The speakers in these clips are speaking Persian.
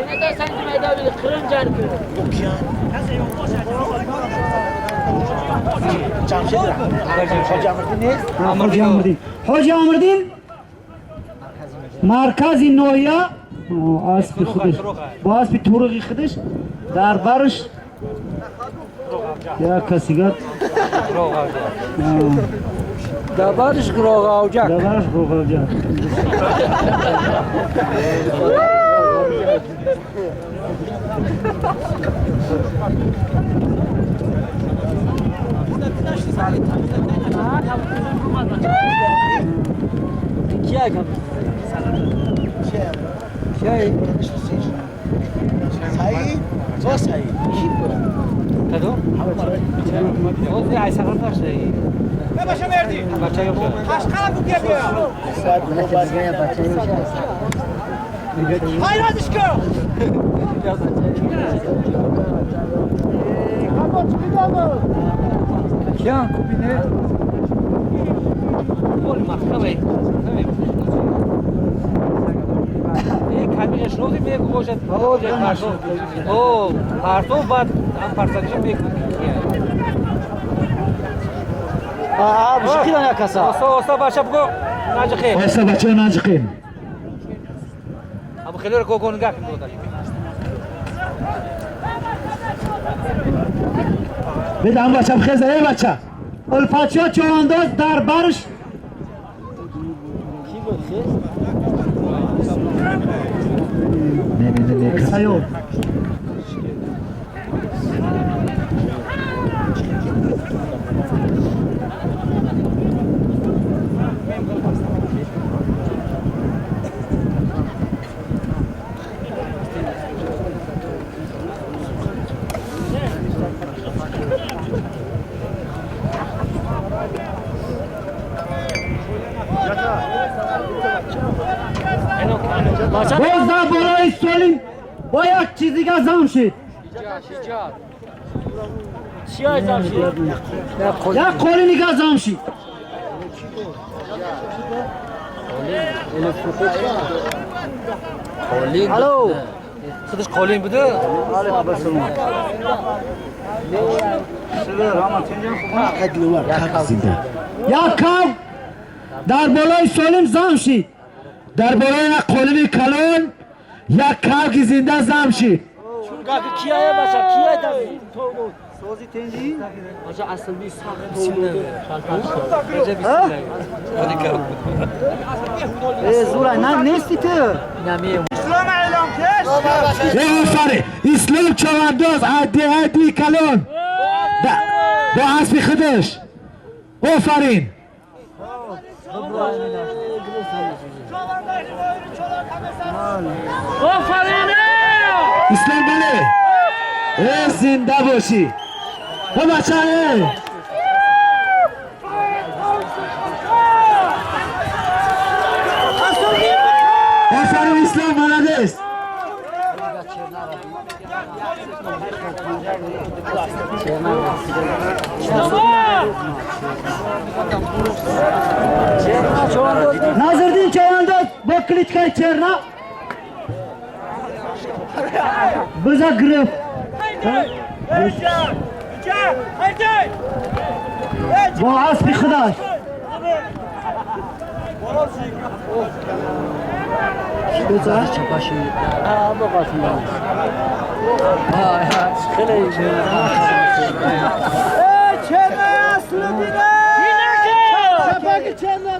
Cennet sen kime edabilir? Kırın carkı. Okuyan. Camşedir. Hoca Amırdin. Hoca Amırdin. Markazi Noya. Aspi خودش با اسب طرقی خودش در برش یا کسیگات در برش گروه آوجک در برش گروه آوجک کیا کم Şey. Sayı. O sayı. Kado? O ne ay sakın kaç sayı. Ne başa verdi? Başa yok. Başka bu yapıyor. Hayır hadi çıkıyor. Kapat çıkıyor mu? Kian kupine. Olmaz kavay. کمیش روزی میگه گوشت او پارتو بعد هم پارتاچی میگه مشكلة يا كسا. اوسا باشه بگو ناجخه اوسا بچه ناجخه ابو خیلی رو کوکو نگاه کن بدم بچه بخیزه ای بچه الفاتحه چوانداز در برش سایو بازده برای سالیم با یک چیزی که زم شد چیا زم شد یک قولینی که زم شد قولین الو خودش قولین بوده یک کم در بالای سالیم زم شد در بالای یک قولینی کلان یک کم که زنده زم شد کیایه بچه کیایه داری Sozi tendi. Hoca asıl bir sağ Hoca bir Zura ne istedi? İslam eylem kes. آفرین اسلام چوانداز عدی کلان با اسب خودش آفرین آفرین اسلام بله زنده باشی و بچه آفرین اسلام بلده است Nazırdin Çavandaz bu kliçkay çerna bize grif bu asbi xıdaş Şurada çapaşı bu qasımda Xiley Çerna aslı dine. Çapaki çerna.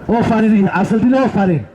آفرین اصل دل آفرین